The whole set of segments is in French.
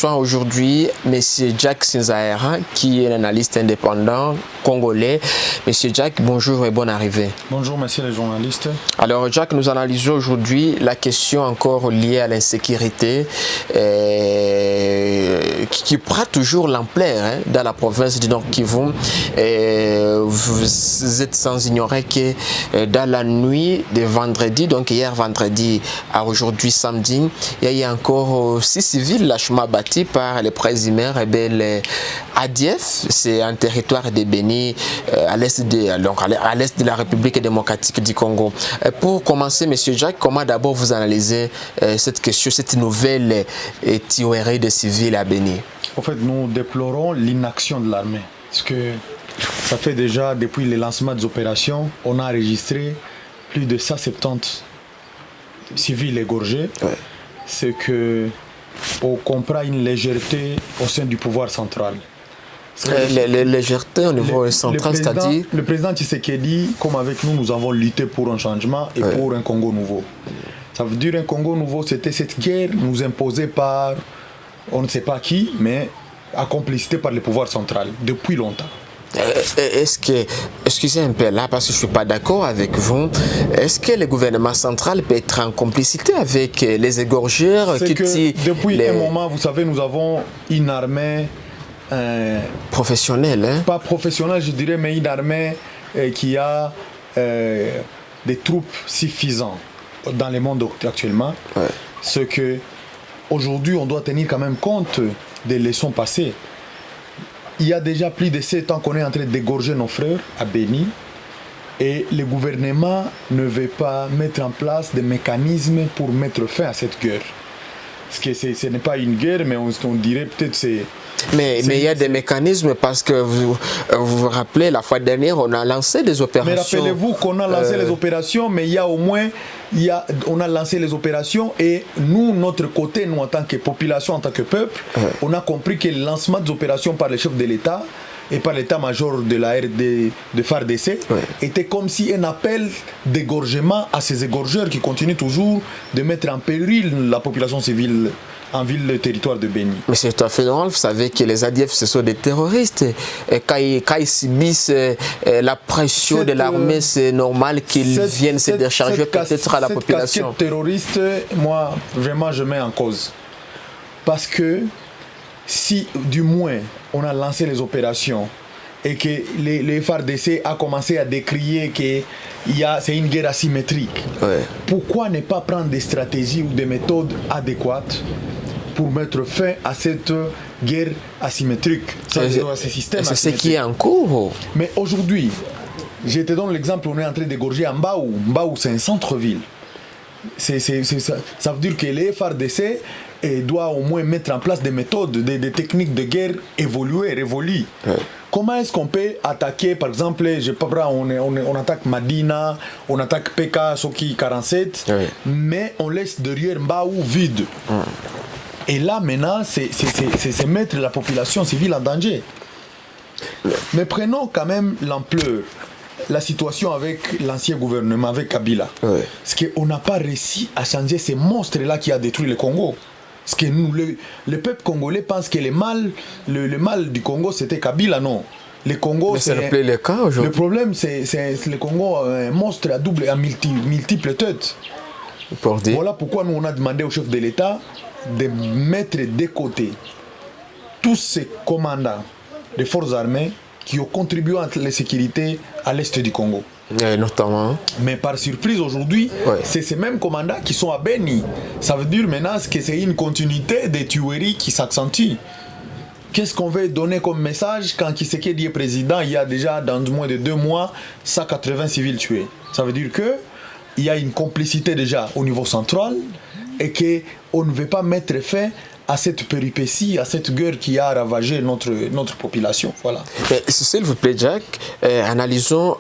reçois aujourd'hui M. Jack Sinzaera, qui est un analyste indépendant congolais. Monsieur Jack, bonjour et bonne arrivée. Bonjour, messieurs les journalistes. Alors, Jack, nous analysons aujourd'hui la question encore liée à l'insécurité qui prend toujours l'ampleur dans la province du Nord Kivu. Vous êtes sans ignorer que dans la nuit de vendredi, donc hier vendredi à aujourd'hui samedi, il y a encore 6 civils lâchement battus par les présumés rebelles ADF. C'est un territoire de Béni à l'est de la République démocratique du Congo. Pour commencer, M. Jack, comment d'abord vous analysez cette question, cette nouvelle tuerie de civils à Béni? En fait, nous déplorons l'inaction de l'armée. Parce que ça fait déjà, depuis le lancement des opérations, on a enregistré plus de 170 civils égorgés. Ouais. C'est qu'on comprend une légèreté au sein du pouvoir central. Les légèretés au niveau central, c'est-à-dire? Le président Tshisekedi, comme avec nous, nous avons lutté pour un changement et pour un Congo nouveau. Ça veut dire un Congo nouveau, c'était cette guerre nous imposée par, on ne sait pas qui, mais à complicité par le pouvoir central, depuis longtemps. Est-ce que, excusez un peu là parce que je ne suis pas d'accord avec vous, est-ce que le gouvernement central peut être en complicité avec les égorgeurs qui depuis un moment, vous savez, nous avons une armée professionnelle, hein? Pas professionnelle, je dirais, mais une armée qui a des troupes suffisantes dans le monde actuellement. Ouais. Ce que aujourd'hui, on doit tenir quand même compte des leçons passées. Il y a déjà plus de 7 ans qu'on est en train d'égorger nos frères à Béni et le gouvernement ne veut pas mettre en place des mécanismes pour mettre fin à cette guerre. Parce que ce n'est pas une guerre, mais on dirait peut-être c'est... Mais il y a des mécanismes parce que vous vous rappelez, la fois dernière, on a lancé des opérations. Mais rappelez-vous qu'on a lancé les opérations, mais il y a au moins, on a lancé les opérations et nous, notre côté, nous en tant que population, en tant que peuple, on a compris que le lancement des opérations par le chef de l'État et par l'état-major de la RD de FARDC était comme si un appel d'égorgement à ces égorgeurs qui continuent toujours de mettre en péril la population civile en ville, le territoire de Béni. Mais c'est tout à fait normal, vous savez que les ADF, ce sont des terroristes. Et quand ils subissent la pression de l'armée, c'est normal qu'ils viennent se décharger peut-être à la population. Cette terroriste, moi, vraiment, je mets en cause. Parce que si, du moins, on a lancé les opérations et que les FARDC a commencé à décrier que c'est une guerre asymétrique, pourquoi ne pas prendre des stratégies ou des méthodes adéquates pour mettre fin à cette guerre asymétrique, à ce système c'est ce qui est en cours. Mais aujourd'hui, je te donne l'exemple, on est en train d'égorger à Mbao. Mbao, c'est un centre-ville. Ça veut dire que les FARDC doivent au moins mettre en place des méthodes, des techniques de guerre évoluées, révolues. Comment est-ce qu'on peut attaquer, par exemple, on attaque Madina, on attaque PK, Soki 47, mais on laisse derrière Mbao vide. Et là, maintenant, c'est mettre la population civile en danger. Mais prenons quand même l'ampleur, la situation avec l'ancien gouvernement, avec Kabila. Parce qu'on n'a pas réussi à changer ces monstres-là qui a détruit le Congo. Parce que nous, le peuple congolais pense que le mal du Congo, c'était Kabila, non. Le Congo, mais c'est le cas aujourd'hui. Le problème, c'est le Congo, un monstre à double, à multiples têtes. Voilà pourquoi nous, on a demandé au chef de l'État de mettre de côté tous ces commandants des forces armées qui ont contribué à la sécurité à l'est du Congo. Notamment. Mais par surprise aujourd'hui, c'est ces mêmes commandants qui sont à Béni. Ça veut dire maintenant que c'est une continuité des tueries qui s'accentue. Qu'est-ce qu'on veut donner comme message quand Tshisekedi est président? Il y a déjà dans moins de 2 mois 180 civils tués. Ça veut dire qu'il y a une complicité déjà au niveau central et qu'on ne veut pas mettre fin à cette péripétie, à cette guerre qui a ravagé notre population. Voilà. S'il vous plaît, Jack, analysons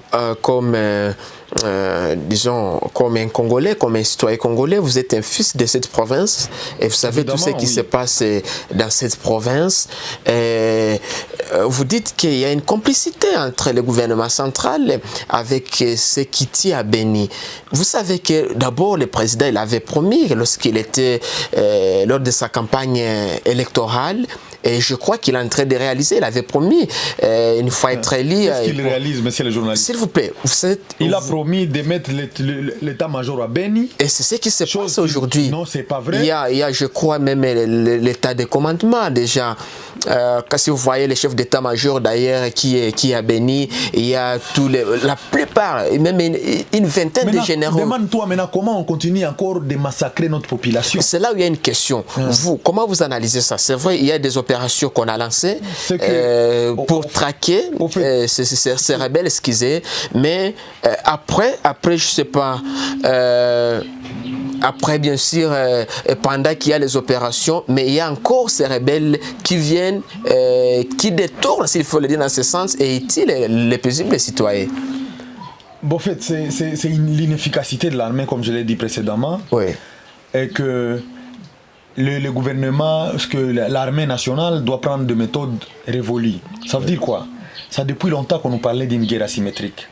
disons, comme un Congolais, comme un citoyen congolais, vous êtes un fils de cette province et vous savez tout ce qui se passe dans cette province. vous dites qu'il y a une complicité entre le gouvernement central avec ce qui tient à Beni. Vous savez que d'abord le président il avait promis lorsqu'il était lors de sa campagne électorale, et je crois qu'il est en train de réaliser, il avait promis une fois être élu. Qu'est-ce qu'il réalise, monsieur le journaliste? S'il vous plaît, il a promis de mettre l'état-major à Beni. Et c'est ce qui se passe aujourd'hui. Non, c'est pas vrai. Il y a, je crois, même l'état de commandement déjà. Si vous voyez les chefs d'état-major d'ailleurs qui est à Beni, il y a la plupart, même une vingtaine de généraux. Demande-toi maintenant comment on continue encore de massacrer notre population. C'est là où il y a une question. Vous, comment vous analysez ça? C'est vrai, il y a des opérations qu'on a lancées pour traquer ces rebelles esquisés, mais après, je sais pas. Après, bien sûr, pendant qu'il y a les opérations, mais il y a encore ces rebelles qui viennent, qui détournent, s'il faut le dire dans ce sens, et utilisent les paisibles citoyens. Bon, en fait, c'est l'inefficacité de l'armée, comme je l'ai dit précédemment, oui. Et que le gouvernement, parce que l'armée nationale doit prendre des méthodes révolues. Ça veut dire quoi? Ça depuis longtemps qu'on nous parlait d'une guerre asymétrique.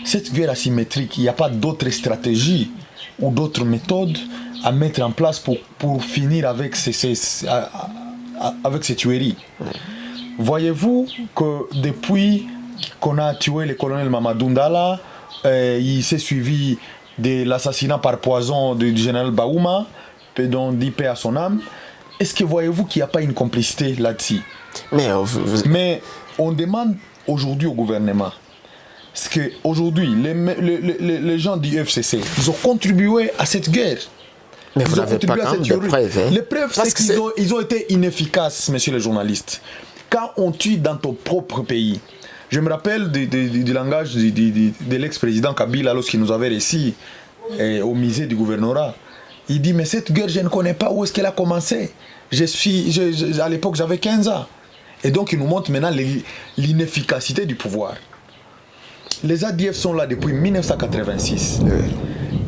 Cette guerre asymétrique, il n'y a pas d'autres stratégies ou d'autres méthodes à mettre en place pour finir avec avec ces tueries. Voyez-vous que depuis qu'on a tué le colonel Mamadou Ndala, il s'est suivi de l'assassinat par poison du général Baouma, dont dit paix à son âme. Est-ce que voyez-vous qu'il n'y a pas une complicité là-dessus? Mais on demande aujourd'hui au gouvernement, parce qu'aujourd'hui, les gens du FCC, ils ont contribué à cette guerre. Mais vous n'avez pas quand même de preuves. Les preuves, c'est qu'ils ont été inefficaces, monsieur le journaliste. Quand on tue dans ton propre pays, je me rappelle du langage de l'ex-président Kabila lorsqu'il nous avait réussi au musée du gouvernorat. Il dit, mais cette guerre, je ne connais pas où est-ce qu'elle a commencé. À l'époque, j'avais 15 ans. Et donc, il nous montre maintenant l'inefficacité du pouvoir. Les ADF sont là depuis 1986.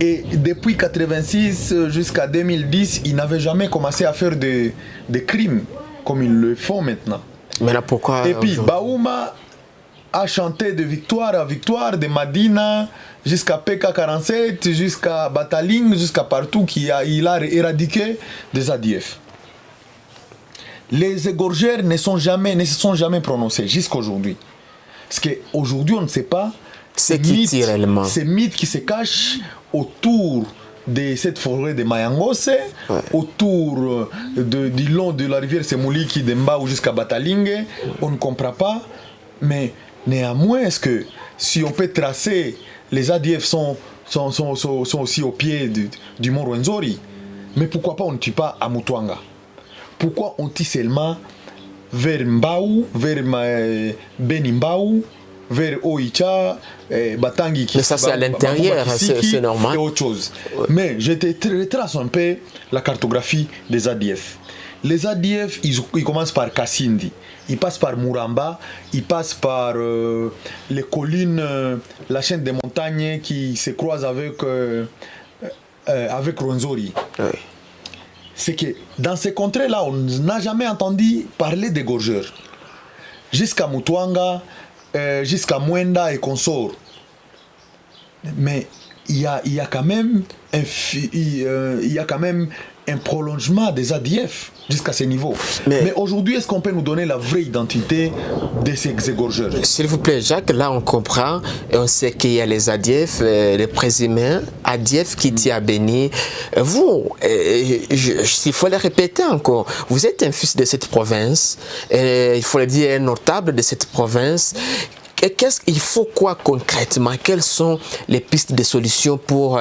Et depuis 1986 jusqu'à 2010, ils n'avaient jamais commencé à faire des crimes comme ils le font maintenant. Mais là, pourquoi? Et puis, Baouma a chanté de victoire à victoire, de Madina jusqu'à PK-47, jusqu'à Bataling, jusqu'à partout, il a éradiqué des ADF. Les égorgeurs ne se sont jamais prononcés jusqu'à aujourd'hui. Parce qu'aujourd'hui, on ne sait pas ce qui tire réellement. Ces mythes qui se cachent autour de cette forêt de Mayangose, autour du long de la rivière Semouliki de Mbao jusqu'à Batalingue, on ne comprend pas. Mais néanmoins, est-ce que si on peut tracer, les ADF sont aussi au pied du mont Rwenzori, mais pourquoi pas on ne tue pas à Mutwanga? Pourquoi on tue seulement vers Mbao, vers Beni Mbao, vers Oicha, Batangi, mais ça c'est à l'intérieur, c'est normal. Et autre chose. Ouais. Mais je te retrace un peu la cartographie des ADF. Les ADF, ils commencent par Kassindi, ils passent par Muramba, ils passent par les collines, la chaîne des montagnes qui se croise avec Rwenzori. Oui. C'est que dans ces contrées-là, on n'a jamais entendu parler des gorgeurs. Jusqu'à Mutwanga, jusqu'à Mwenda et consorts. Mais il y a quand même un prolongement des ADF jusqu'à ce niveau. Mais aujourd'hui, est-ce qu'on peut nous donner la vraie identité de ces égorgeurs? S'il vous plaît, Jacques, là on comprend et on sait qu'il y a les ADF, les présumés ADF qui tient à Beni. Vous, il faut le répéter encore, vous êtes un fils de cette province, il faut le dire, un notable de cette province. Et qu'est-ce qu'il faut quoi concrètement? Quelles sont les pistes de solutions pour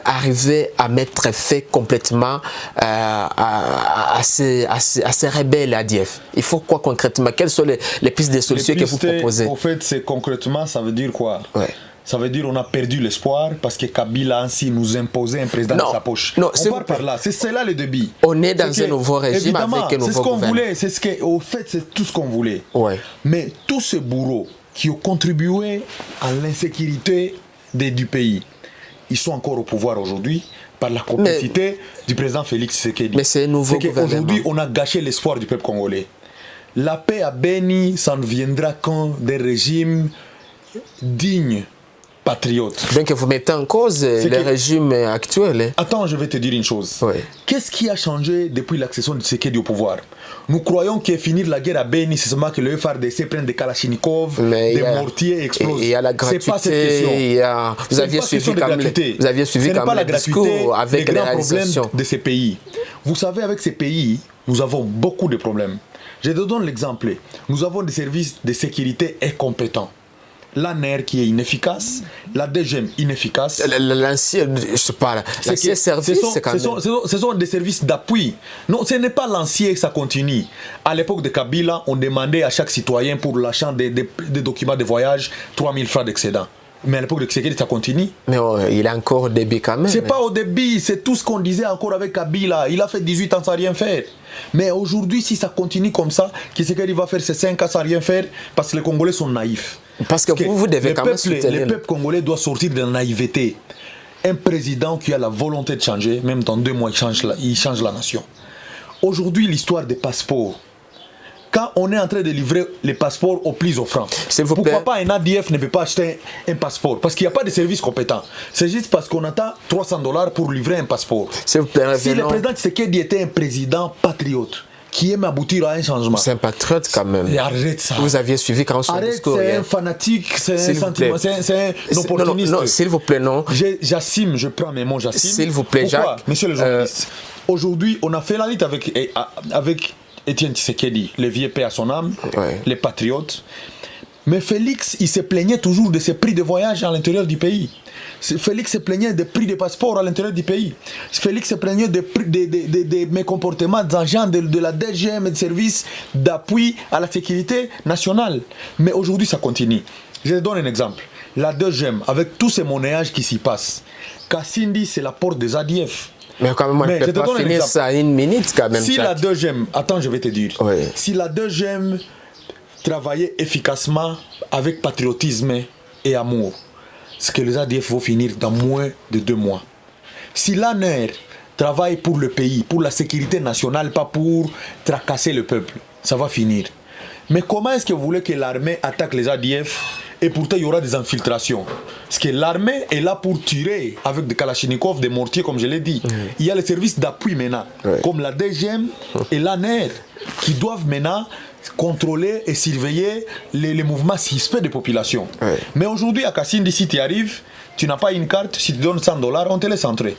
arriver à mettre fin complètement à ces rebelles ADF? Il faut quoi concrètement? Quelles sont les pistes de solutions que vous proposez? En fait, c'est concrètement, ça veut dire quoi? Ouais. Ça veut dire qu'on a perdu l'espoir parce que Kabila ainsi nous imposait un président de sa poche. Non, on part par là. C'est là le débit. On est dans un nouveau régime avec un nouveau gouvernement. C'est ce qu'on voulait. Au fait, c'est tout ce qu'on voulait. Ouais. Mais tous ces bourreaux qui ont contribué à l'insécurité du pays, ils sont encore au pouvoir aujourd'hui par la complicité du président Félix Tshisekedi. Mais c'est un nouveau gouvernement. Aujourd'hui, on a gâché l'espoir du peuple congolais. La paix à Beni, ça ne viendra qu'un des régimes dignes, patriotes. Donc vous mettez en cause le régime actuel. Hein? Attends, je vais te dire une chose. Oui. Qu'est-ce qui a changé depuis l'accession de Tshisekedi au pouvoir? Nous croyons que finir la guerre à Beni, c'est seulement que le FARDC prenne des Kalachnikov, des mortiers et explose. Il y a la gratuité. C'est pas cette question. Vous aviez suivi comme le discours avec les réalisations de ces pays. Vous savez, avec ces pays, nous avons beaucoup de problèmes. Je te donne l'exemple. Nous avons des services de sécurité incompétents. L'ANER qui est inefficace, la DGM inefficace. L'ancien, je sais pas, l'ancien service, c'est quand même... Ce sont des services d'appui. Non, ce n'est pas l'ancien, ça continue. À l'époque de Kabila, on demandait à chaque citoyen pour l'achat des documents de voyage 3 000 francs d'excédent. Mais à l'époque de Tshisekedi, ça continue. Mais il est encore au débit quand même. C'est pas au débit, c'est tout ce qu'on disait encore avec Kabila. Il a fait 18 ans sans rien faire. Mais aujourd'hui, si ça continue comme ça, Tshisekedi va faire ses 5 ans sans rien faire parce que les Congolais sont naïfs. Parce que vous devez quand même soutenir. Le peuple congolais doit sortir de la naïveté. Un président qui a la volonté de changer, même dans 2 mois, il change la nation. Aujourd'hui, l'histoire des passeports. Quand on est en train de livrer les passeports aux plus offrants, pourquoi pas un ADF ne peut pas acheter un passeport? Parce qu'il n'y a pas de service compétent. C'est juste parce qu'on attend $300 pour livrer un passeport. S'il vous plaît, si le président Tshisekedi était un président patriote, qui aime aboutir à un changement. C'est un patriote quand même. Et arrête ça. Vous aviez suivi quand son discours. C'est un fanatique, c'est un sentiment, c'est un opportuniste. Non, s'il vous plaît, non. J'assume, je prends mes mots, j'assume. S'il vous plaît, pourquoi, Jacques. Monsieur le journaliste, aujourd'hui, on a fait la lutte avec Etienne Tshisekedi, le vieux père à son âme, les patriotes. Mais Félix, il se plaignait toujours de ses prix de voyage à l'intérieur du pays. Félix se plaignait des prix des passeports à l'intérieur du pays. Félix se plaignait des mécomportements d'agents de la DGM et de services d'appui à la sécurité nationale. Mais aujourd'hui, ça continue. Je te donne un exemple. La DGM, avec tous ces monnayages qui s'y passent, Kassindi, c'est la porte des ADF. Mais quand même, on ne peut pas finir ça à 1 minute quand même. Si la DGM, attends, je vais te dire. Oui. Si la DGM travaillait efficacement avec patriotisme et amour, c'est que les ADF vont finir dans moins de 2 mois. Si l'ANER travaille pour le pays, pour la sécurité nationale, pas pour tracasser le peuple, ça va finir. Mais comment est-ce que vous voulez que l'armée attaque les ADF et pourtant il y aura des infiltrations? Parce que l'armée est là pour tirer avec des kalachnikovs, des mortiers, comme je l'ai dit. Il y a les services d'appui maintenant, comme la DGM et l'ANER, qui doivent maintenant contrôler et surveiller les mouvements suspects des populations. Mais aujourd'hui, à Kassindi, si tu arrives, tu n'as pas une carte, si tu donnes $100, on te laisse entrer.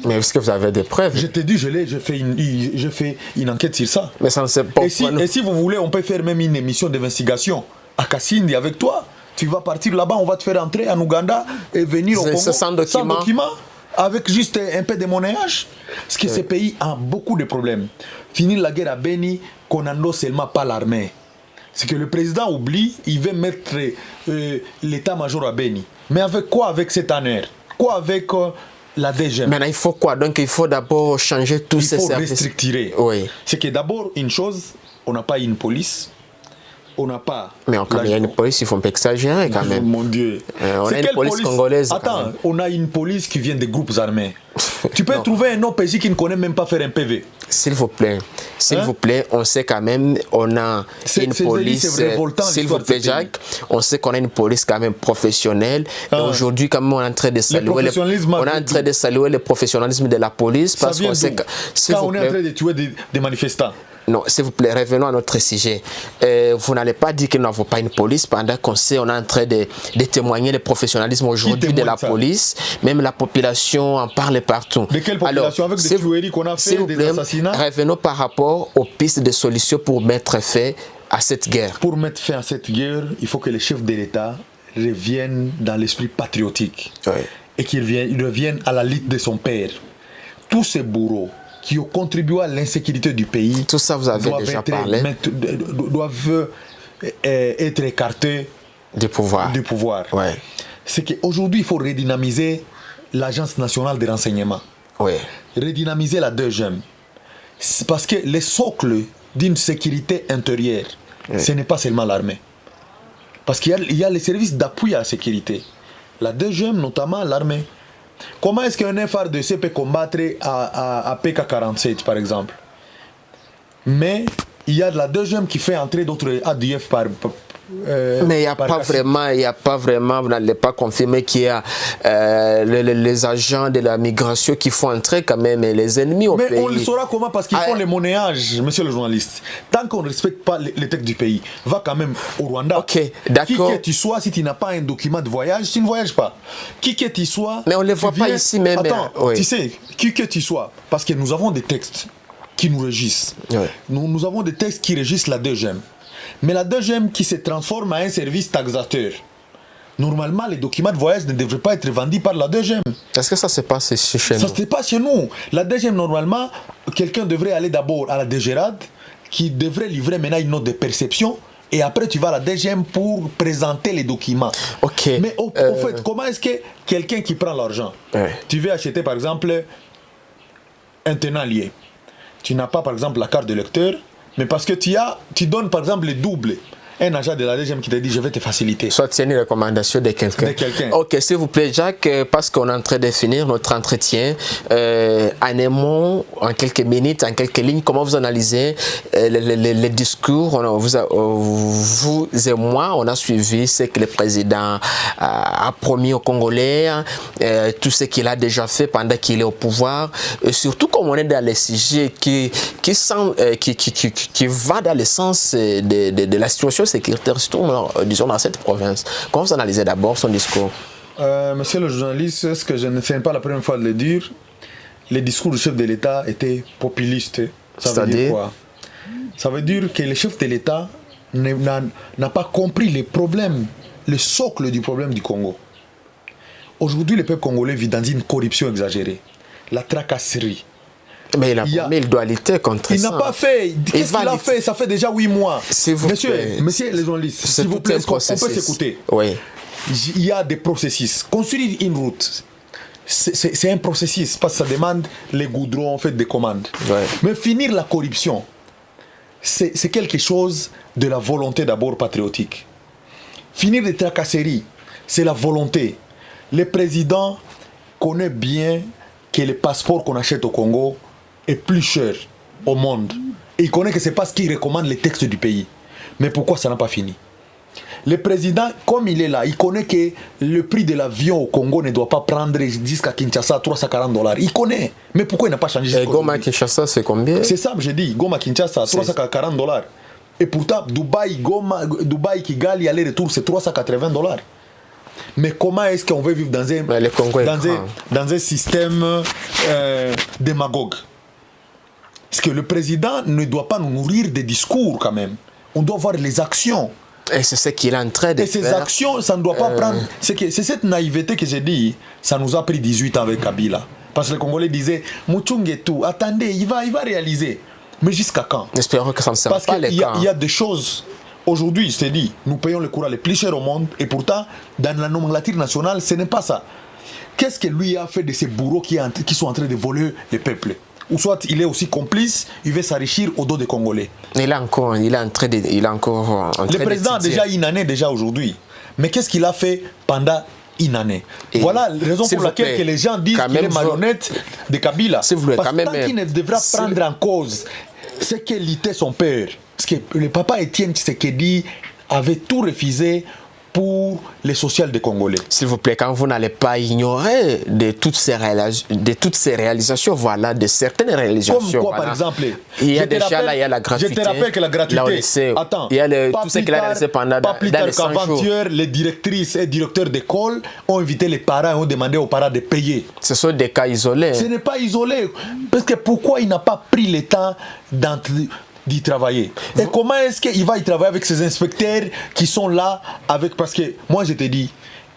Mais est-ce que vous avez des preuves? Je t'ai dit, je fais une enquête sur ça. Mais ça ne sait pas. Et si vous voulez, on peut faire même une émission d'investigation à Kassindi avec toi. Tu vas partir là-bas, on va te faire entrer en Ouganda et venir au Congo sans document, avec juste un peu de monnayage. Parce que ces pays ont beaucoup de problèmes. Finir la guerre à Beni, qu'on n'endosse seulement pas l'armée. C'est que le président oublie, il veut mettre l'état-major à Beni. Mais avec quoi? Avec cette ANER? Quoi avec la DGM? Maintenant, il faut quoi? Donc, il faut d'abord changer tous ces services. Il faut restructurer. Oui. C'est que d'abord, une chose, on n'a pas une police. On n'a pas. Mais quand il y a une police, il ne faut pas exagérer quand même. Mon Dieu. On a une police congolaise. Attends, on a une police qui vient des groupes armés. Tu peux trouver un OPJ qui ne connaît même pas faire un PV. S'il vous plaît, on sait quand même, on a une police. S'il vous plaît, Jacques, on sait qu'on a une police quand même professionnelle. Et aujourd'hui, quand même, on est en train de saluer le professionnalisme de la police parce qu'on sait que. Quand on est en train de tuer des manifestants. Non, s'il vous plaît, revenons à notre sujet. Vous n'allez pas dire que nous n'avons pas une police pendant qu'on sait, on est en train de témoigner le professionnalisme aujourd'hui de la police. Même la population en parle partout. De quelle population? Avec des tueries qu'on a fait, des assassinats? Revenons par rapport aux pistes de solutions pour mettre fin à cette guerre. Pour mettre fin à cette guerre, il faut que les chefs de l'État reviennent dans l'esprit patriotique. Et qu'ils reviennent à la lutte de son père. Tous ces bourreaux qui ont contribué à l'insécurité du pays. Tout ça, vous avez déjà parlé. Doivent être écartés du pouvoir. C'est qu'aujourd'hui, il faut redynamiser l'Agence nationale des renseignements. Redynamiser la DGM. Parce que le socle d'une sécurité intérieure, ce n'est pas seulement l'armée. Parce qu'il y a les services d'appui à la sécurité. La DGM, notamment l'armée. Comment est-ce qu'un FARDC peut combattre à PK-47, par exemple? Mais il y a de la deuxième qui fait entrer d'autres ADF mais il n'y a pas vraiment, vous n'allez pas confirmer qu'il y a les agents de la migration qui font entrer quand même les ennemis au pays. Mais on le saura comment? Parce qu'ils font les monnayages, monsieur le journaliste. Tant qu'on ne respecte pas les textes du pays, va quand même au Rwanda. Ok, d'accord. Qui que tu sois, si tu n'as pas un document de voyage, tu ne voyages pas. Qui que tu sois... Mais on ne les voit pas ici même. Attends, tu sais, qui que tu sois, parce que nous avons des textes qui nous régissent. Oui. Nous avons des textes qui régissent la deuxième. Mais la deuxième qui se transforme en un service taxateur. Normalement, les documents de voyage ne devraient pas être vendus par la deuxième. Est-ce que ça se passe chez nous? Ça ne se passe pas chez nous. La deuxième, normalement, quelqu'un devrait aller d'abord à la DGRAD, qui devrait livrer maintenant une note de perception, et après tu vas à la deuxième pour présenter les documents. Ok. Mais au fait, comment est-ce que quelqu'un qui prend l'argent, tu veux acheter par exemple un tenant lié, tu n'as pas par exemple la carte de lecteur, mais parce que tu donnes par exemple le double. Un agent de la deuxième qui te dit je vais te faciliter. Soit c'est une recommandation de quelqu'un. Ok, s'il vous plaît, Jacques, parce qu'on est en train de finir notre entretien, en amont, en quelques minutes, en quelques lignes, comment vous analysez les discours? Vous et moi, on a suivi ce que le président a promis aux Congolais, tout ce qu'il a déjà fait pendant qu'il est au pouvoir, et surtout comme on est dans les sujets qui va dans le sens de la situation sécuritaire, surtout disons dans cette province. Comment vous analysez d'abord son discours? Monsieur le journaliste, ce que je ne sais pas la première fois de le dire, les discours du chef de l'État étaient populistes. Ça veut dire quoi? Ça veut dire que le chef de l'État n'a pas compris les problèmes, le socle du problème du Congo. Aujourd'hui, le peuple congolais vit dans une corruption exagérée, la tracasserie. Mais il doit lutter contre ça. Il n'a pas fait. Qu'est-ce qu'il a fait? Ça fait déjà 8 mois. Monsieur les journalistes, s'il vous plaît, on peut s'écouter. Oui. Il y a des processus. Construire une route, c'est un processus parce que ça demande les goudrons, on fait des commandes. Ouais. Mais finir la corruption, c'est quelque chose de la volonté d'abord patriotique. Finir les tracasseries, c'est la volonté. Le président connaît bien que le passeport qu'on achète au Congo est plus cher au monde. Et il connaît que c'est parce qu'il recommande les textes du pays. Mais pourquoi ça n'a pas fini? Le président, comme il est là, il connaît que le prix de l'avion au Congo ne doit pas prendre jusqu'à Kinshasa $340. Il connaît. Mais pourquoi il n'a pas changé? Et Goma Kinshasa, c'est combien? C'est ça que j'ai dit. Goma Kinshasa, $340. Et pourtant, Dubaï Kigali, aller-retour, c'est $380. Mais comment est-ce qu'on veut vivre dans un système démagogue? Parce que le président ne doit pas nous nourrir des discours quand même. On doit voir les actions. Et c'est ce qu'il est en train de faire. Et ces actions, ça ne doit pas prendre... C'est cette naïveté que j'ai dit, ça nous a pris 18 ans avec Kabila. Parce que les Congolais disaient, Muchungetu, attendez, il va réaliser. Mais jusqu'à quand? Espérons que ça ne sert pas les cas. Parce qu'il y a des choses... Aujourd'hui, je t'ai dit, nous payons le courant le plus cher au monde, et pourtant, dans la nomenclature nationale, ce n'est pas ça. Qu'est-ce que lui a fait de ces bourreaux qui sont en train de voler le peuple? Ou soit il est aussi complice, il veut s'enrichir au dos des Congolais. Il est encore en train de... Le président a déjà une année aujourd'hui. Mais qu'est-ce qu'il a fait pendant une année? Voilà la raison pour laquelle que les gens disent qu'il est marionnette de Kabila. Parce que tant qu'il ne devra prendre en cause ce qu'était son père. Parce que le papa Étienne Tshisekedi avait tout refusé pour les sociales des Congolais. S'il vous plaît, quand vous n'allez pas ignorer de toutes ces réalisations, voilà, de certaines réalisations. Comme quoi, par exemple, il y a déjà là, il y a la gratuité. Je te rappelle que la gratuité, attends, il y a tout ce qu'il a laissé pendant pas plus tard qu'avant-hier, les directrices et directeurs d'école ont invité les parents et ont demandé aux parents de payer. Ce sont des cas isolés. Ce n'est pas isolé. Parce que pourquoi il n'a pas pris le temps d'y travailler? Et comment est-ce qu'il va y travailler avec ces inspecteurs qui sont là avec... Parce que moi je te dis,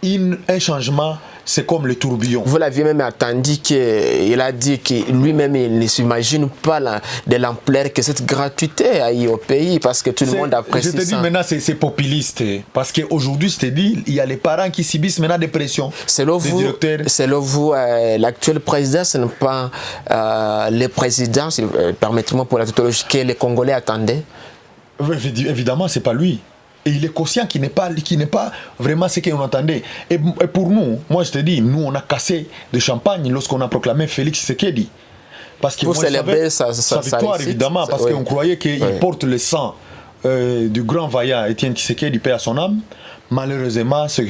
un changement, c'est comme le tourbillon. Vous l'aviez même attendu qu'il a dit que lui-même il ne s'imagine pas de l'ampleur que cette gratuité a eu au pays, parce que tout le monde apprécie ça. Je te dis maintenant c'est populiste, parce qu'aujourd'hui je te dis, il y a les parents qui subissent maintenant des pressions. Selon vous, l'actuel président, ce n'est pas le président, permettez-moi pour la tautologie, que les Congolais attendaient? Évidemment, c'est pas lui. Et il est conscient qu'il n'est pas vraiment ce qu'on entendait. Et pour nous, moi je te dis, nous on a cassé de champagne lorsqu'on a proclamé Félix Tshisekedi. Parce que pour moi, célébrer sa victoire, réussite, évidemment, parce qu'on croyait qu'il porte le sang du grand vaillant Étienne Tshisekedi, paix à son âme. Malheureusement, c'est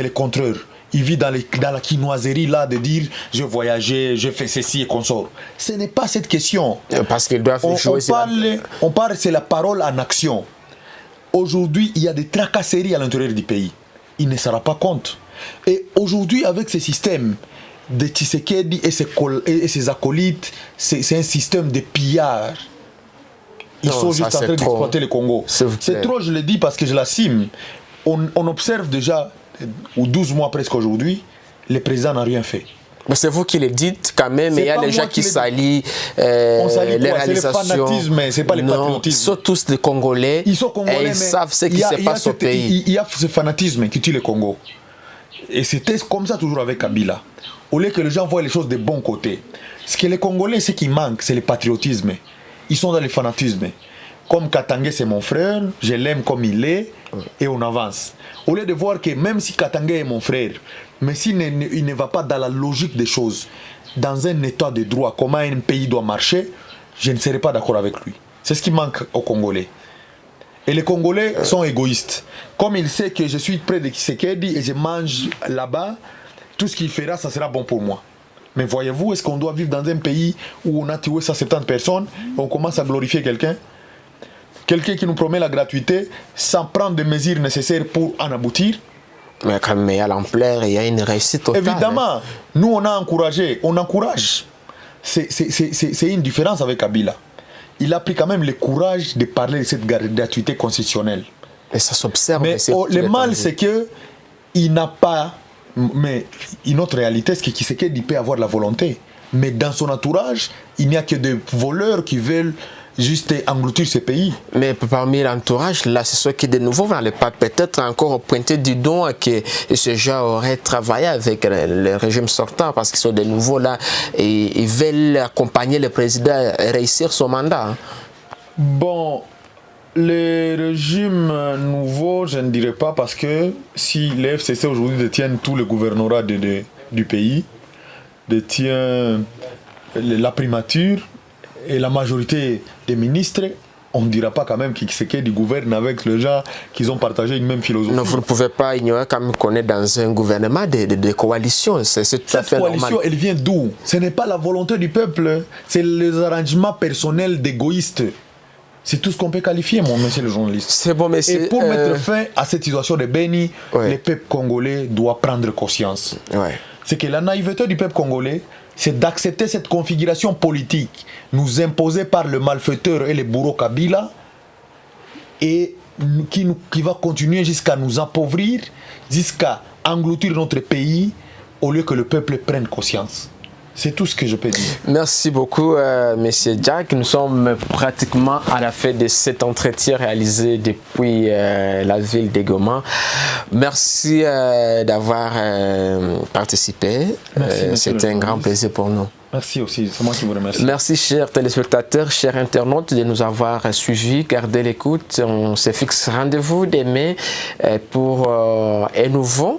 le contraire. Il vit dans la quinoiserie là de dire je voyageais, je fais ceci et consort. Ce n'est pas cette question. Parce qu'ils doivent jouer. On parle, c'est la parole en action. Aujourd'hui, il y a des tracasseries à l'intérieur du pays. Il ne se rend pas compte. Et aujourd'hui, avec ce système de Tshisekedi et ses acolytes, c'est un système de pillage. Ils sont juste en train d'exploiter le Congo. C'est trop, je le dis parce que je l'assume. On observe déjà, ou 12 mois presque aujourd'hui, le président n'a rien fait. Mais c'est vous qui le dites quand même, il y a les gens qui s'allient les réalisations. C'est le fanatisme, c'est pas le patriotisme. Ils sont tous des Congolais, ils sont Congolais, et ils savent ce qui se passe au pays. Il y a ce fanatisme qui tue le Congo. Et c'était comme ça toujours avec Kabila. Au lieu que les gens voient les choses de bon côté. Ce que les Congolais, ce qui manque, c'est le patriotisme. Ils sont dans le fanatisme. Comme Katangé, c'est mon frère, je l'aime comme il est, et on avance. Au lieu de voir que même si Katangé est mon frère, mais s'il ne va pas dans la logique des choses, dans un état de droit, comment un pays doit marcher, je ne serai pas d'accord avec lui. C'est ce qui manque aux Congolais. Et les Congolais sont égoïstes. Comme il sait que je suis près de Tshisekedi et je mange là-bas, tout ce qu'il fera, ça sera bon pour moi. Mais voyez-vous, est-ce qu'on doit vivre dans un pays où on a tué 170 personnes, on commence à glorifier quelqu'un? Quelqu'un qui nous promet la gratuité sans prendre des mesures nécessaires pour en aboutir? Mais quand même, il y a l'ampleur, il y a une réussite totale. Évidemment, nous on a encouragé, on encourage. C'est une différence avec Kabila. Il a pris quand même le courage de parler de cette gratuité constitutionnelle. Et ça s'observe. Mais le mal, c'est que il n'a pas. Mais une autre réalité, c'est que Tshisekedi peut avoir la volonté. Mais dans son entourage, il n'y a que des voleurs qui veulent juste engloutir ce pays. Mais parmi l'entourage, là, c'est ceux qui de nouveau n'allaient pas peut-être encore pointer du doigt que ces gens auraient travaillé avec le régime sortant parce qu'ils sont de nouveau là et ils veulent accompagner le président à réussir son mandat. Bon, le régime nouveau, je ne dirais pas parce que si les FCC aujourd'hui détiennent tout le gouvernorat du pays, détient la primature, et la majorité des ministres, on ne dira pas quand même qu'ils gouvernent avec les gens qui ont partagé une même philosophie. Non, vous ne pouvez pas ignorer quand même qu'on est dans un gouvernement de coalition. C'est tout à fait normal. Cette coalition, elle vient d'où? Ce n'est pas la volonté du peuple, c'est les arrangements personnels d'égoïstes. C'est tout ce qu'on peut qualifier, mon monsieur le journaliste. C'est bon, monsieur. Et pour mettre fin à cette situation de Beni, le peuple congolais doit prendre conscience. C'est que la naïveté du peuple congolais, c'est d'accepter cette configuration politique nous imposée par le malfaiteur et le bourreau Kabila et qui va continuer jusqu'à nous appauvrir, jusqu'à engloutir notre pays au lieu que le peuple prenne conscience. C'est tout ce que je peux dire. Merci beaucoup, Monsieur Jack. Nous sommes pratiquement à la fin de cet entretien réalisé depuis la ville de Goma. Merci d'avoir participé. C'était un grand plaisir pour nous. Merci aussi, c'est moi qui vous remercie. Merci, chers téléspectateurs, chers internautes, de nous avoir suivis. Gardez l'écoute. On se fixe rendez-vous demain pour un nouveau,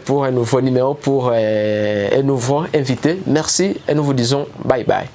pour un nouveau numéro, pour un nouveau invité. Merci et nous vous disons bye bye.